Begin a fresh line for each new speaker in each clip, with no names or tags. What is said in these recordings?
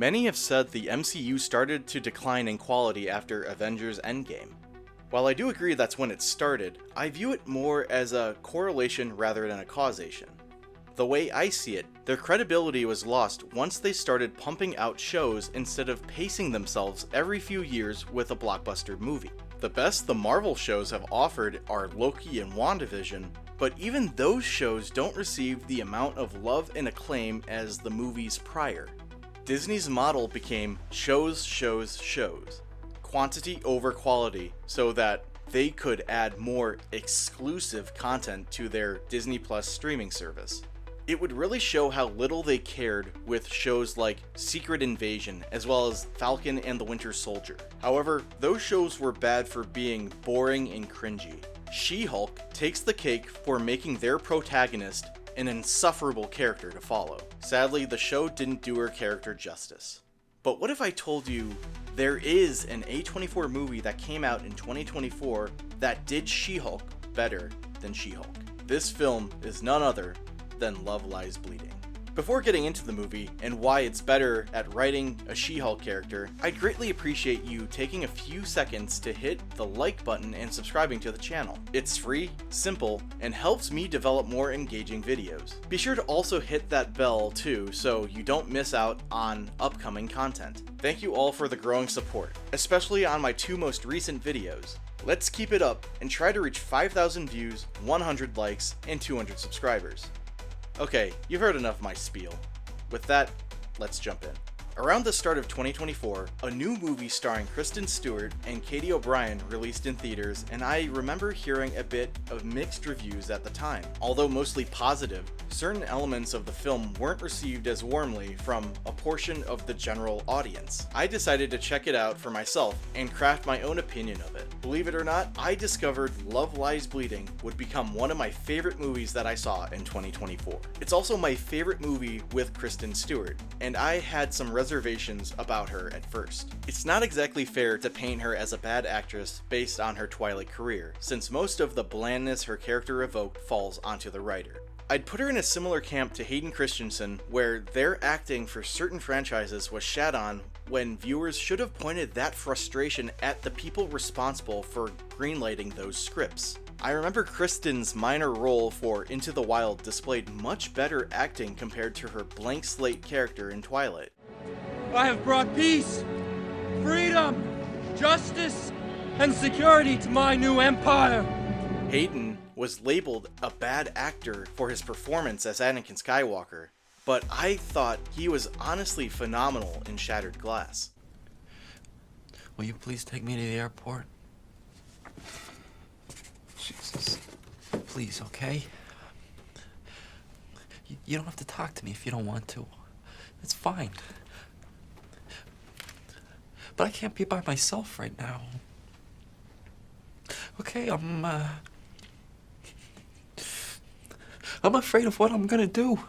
Many have said the MCU started to decline in quality after Avengers Endgame. While I do agree that's when it started, I view it more as a correlation rather than a causation. The way I see it, their credibility was lost once they started pumping out shows instead of pacing themselves every few years with a blockbuster movie. The best the Marvel shows have offered are Loki and WandaVision, but even those shows don't receive the amount of love and acclaim as the movies prior. Disney's model became shows, quantity over quality, so that they could add more exclusive content to their Disney Plus streaming service. It would really show how little they cared with shows like Secret Invasion, as well as Falcon and the Winter Soldier. However, those shows were bad for being boring and cringy. She-Hulk takes the cake for making their protagonist an insufferable character to follow. Sadly, the show didn't do her character justice. But what if I told you there is an A24 movie that came out in 2024 that did She-Hulk better than She-Hulk? This film is none other than Love Lies Bleeding. Before getting into the movie and why it's better at writing a She-Hulk character, I'd greatly appreciate you taking a few seconds to hit the like button and subscribing to the channel. It's free, simple, and helps me develop more engaging videos. Be sure to also hit that bell too so you don't miss out on upcoming content. Thank you all for the growing support, especially on my two most recent videos. Let's keep it up and try to reach 5,000 views, 100 likes, and 200 subscribers. Okay, you've heard enough of my spiel. With that, let's jump in. Around the start of 2024, a new movie starring Kristen Stewart and Katie O'Brien released in theaters, and I remember hearing a bit of mixed reviews at the time. Although mostly positive, certain elements of the film weren't received as warmly from a portion of the general audience. I decided to check it out for myself and craft my own opinion of it. Believe it or not, I discovered Love Lies Bleeding would become one of my favorite movies that I saw in 2024. It's also my favorite movie with Kristen Stewart, and I had some reservations about her at first. It's not exactly fair to paint her as a bad actress based on her Twilight career, since most of the blandness her character evoked falls onto the writer. I'd put her in a similar camp to Hayden Christensen, where their acting for certain franchises was shat on when viewers should have pointed that frustration at the people responsible for greenlighting those scripts. I remember Kristen's minor role for Into the Wild displayed much better acting compared to her blank slate character in Twilight.
I have brought peace, freedom, justice, and security to my new empire.
Hayden was labeled a bad actor for his performance as Anakin Skywalker, but I thought he was honestly phenomenal in Shattered Glass.
Will you please take me to the airport? Jesus. Please, okay? You don't have to talk to me if you don't want to. It's fine. But I can't be by myself right now. Okay, I'm afraid of what I'm gonna do.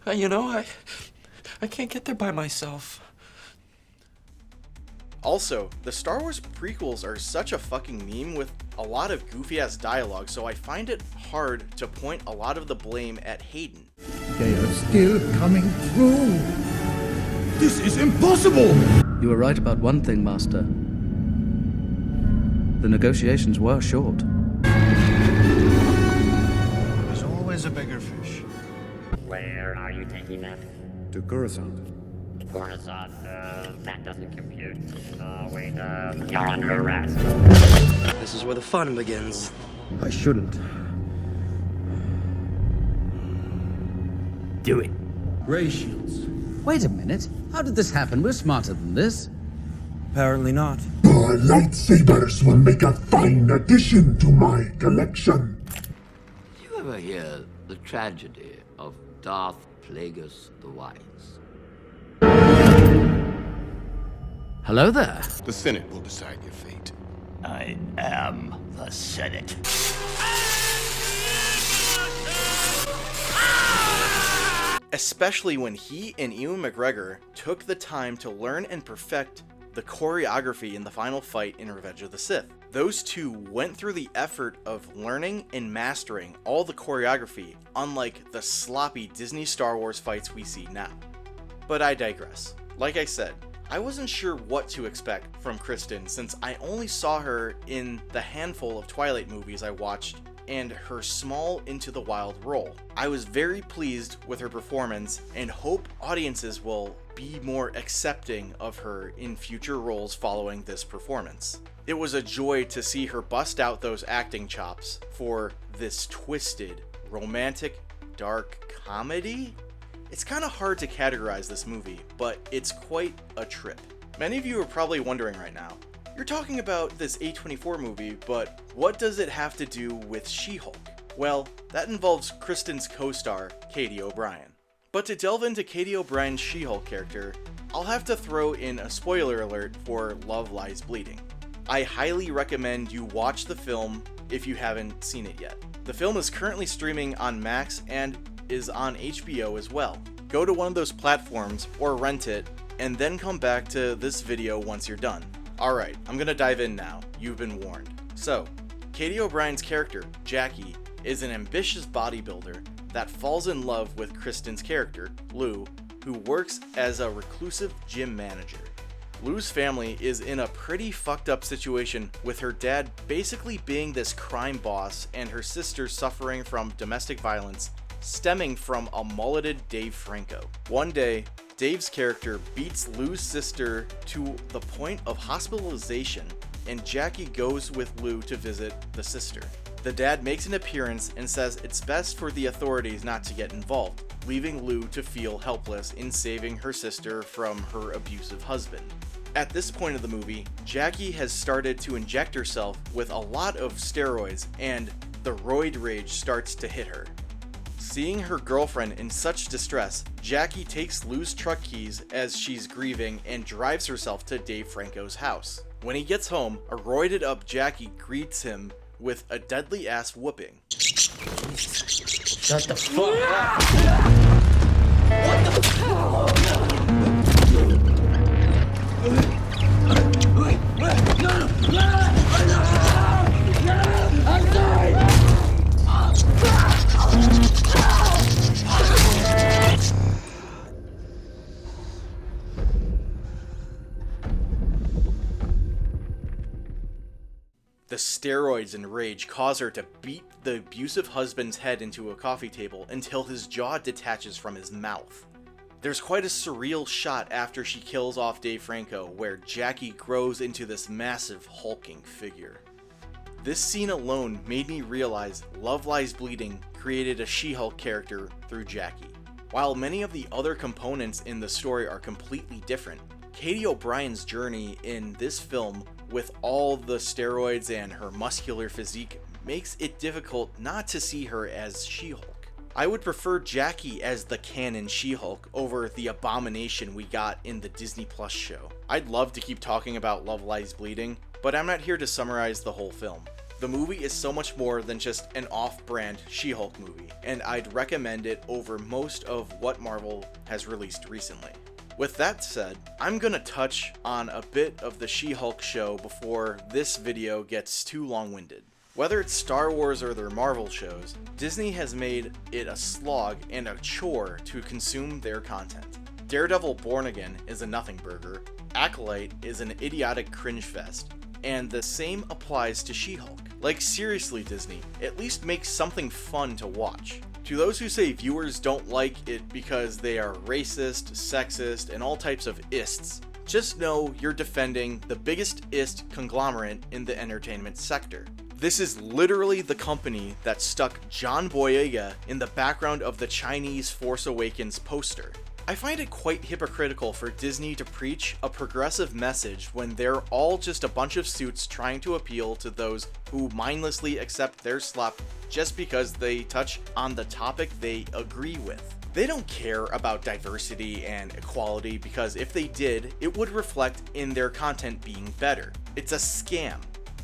I can't get there by myself.
Also, the Star Wars prequels are such a fucking meme with a lot of goofy ass dialogue, so I find it hard to point a lot of the blame at Hayden.
They are still coming through. This is impossible!
You were right about one thing, Master. The negotiations were short.
There's always a bigger fish.
Where are you taking us?
To Coruscant.
Coruscant, that doesn't compute. Wait, you're under arrest.
This is where the fun begins.
I shouldn't.
Do it.
Ray shields.
Wait a minute. How did this happen? We're smarter than this.
Apparently not.
The lightsabers will make a fine addition to my collection.
Did you ever hear the tragedy of Darth Plagueis the Wise? Hello there.
The Senate will decide your fate.
I am the Senate.
Especially when he and Ewan McGregor took the time to learn and perfect the choreography in the final fight in Revenge of the Sith. Those two went through the effort of learning and mastering all the choreography, unlike the sloppy Disney Star Wars fights we see now. But I digress. Like I said, I wasn't sure what to expect from Kristen since I only saw her in the handful of Twilight movies I watched and her small Into the Wild role. I was very pleased with her performance and hope audiences will be more accepting of her in future roles following this performance. It was a joy to see her bust out those acting chops for this twisted, romantic, dark comedy? It's kind of hard to categorize this movie, but it's quite a trip. Many of you are probably wondering right now, you're talking about this A24 movie, but what does it have to do with She-Hulk? Well, that involves Kristen's co-star, Katie O'Brien. But to delve into Katie O'Brien's She-Hulk character, I'll have to throw in a spoiler alert for Love Lies Bleeding. I highly recommend you watch the film if you haven't seen it yet. The film is currently streaming on Max and is on HBO as well. Go to one of those platforms or rent it, and then come back to this video once you're done. Alright, I'm gonna dive in now. You've been warned. So, Katie O'Brien's character, Jackie, is an ambitious bodybuilder that falls in love with Kristen's character, Lou, who works as a reclusive gym manager. Lou's family is in a pretty fucked up situation with her dad basically being this crime boss and her sister suffering from domestic violence stemming from a mulleted Dave Franco. One day, Dave's character beats Lou's sister to the point of hospitalization, and Jackie goes with Lou to visit the sister. The dad makes an appearance and says it's best for the authorities not to get involved, leaving Lou to feel helpless in saving her sister from her abusive husband. At this point of the movie, Jackie has started to inject herself with a lot of steroids, and the roid rage starts to hit her. Seeing her girlfriend in such distress, Jackie takes Lou's truck keys as she's grieving and drives herself to Dave Franco's house. When he gets home, a roided up Jackie greets him with a deadly ass whooping.
Shut the fuck up! What the fuck? I'm sorry!
The steroids and rage cause her to beat the abusive husband's head into a coffee table until his jaw detaches from his mouth. There's quite a surreal shot after she kills off Dave Franco where Jackie grows into this massive hulking figure. This scene alone made me realize Love Lies Bleeding created a She-Hulk character through Jackie. While many of the other components in the story are completely different, Katie O'Brien's journey in this film with all the steroids and her muscular physique makes it difficult not to see her as She-Hulk. I would prefer Jackie as the canon She-Hulk over the abomination we got in the Disney Plus show. I'd love to keep talking about Love Lies Bleeding, but I'm not here to summarize the whole film. The movie is so much more than just an off-brand She-Hulk movie, and I'd recommend it over most of what Marvel has released recently. With that said, I'm gonna touch on a bit of the She-Hulk show before this video gets too long-winded. Whether it's Star Wars or their Marvel shows, Disney has made it a slog and a chore to consume their content. Daredevil Born Again is a nothing burger, Acolyte is an idiotic cringe fest, and the same applies to She-Hulk. Like seriously Disney, at least make something fun to watch. To those who say viewers don't like it because they are racist, sexist, and all types of ists, just know you're defending the biggest ist conglomerate in the entertainment sector. This is literally the company that stuck John Boyega in the background of the Chinese Force Awakens poster. I find it quite hypocritical for Disney to preach a progressive message when they're all just a bunch of suits trying to appeal to those who mindlessly accept their slop just because they touch on the topic they agree with. They don't care about diversity and equality because if they did, it would reflect in their content being better. It's a scam,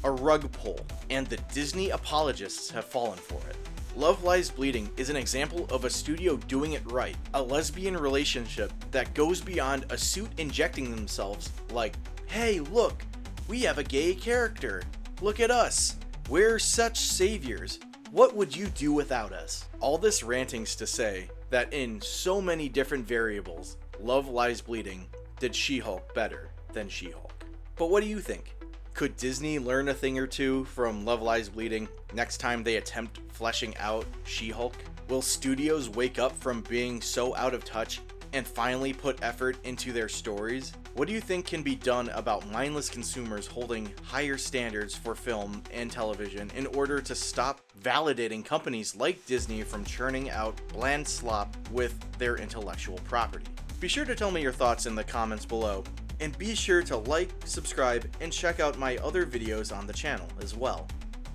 a rug pull, and the Disney apologists have fallen for it. Love Lies Bleeding is an example of a studio doing it right, a lesbian relationship that goes beyond a suit injecting themselves like, hey look, we have a gay character, look at us, we're such saviors, what would you do without us? All this ranting's to say that in so many different variables, Love Lies Bleeding did She-Hulk better than She-Hulk. But what do you think? Could Disney learn a thing or two from Love Lies Bleeding next time they attempt fleshing out She-Hulk? Will studios wake up from being so out of touch and finally put effort into their stories? What do you think can be done about mindless consumers holding higher standards for film and television in order to stop validating companies like Disney from churning out bland slop with their intellectual property? Be sure to tell me your thoughts in the comments below, and be sure to like, subscribe, and check out my other videos on the channel as well.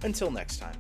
Until next time.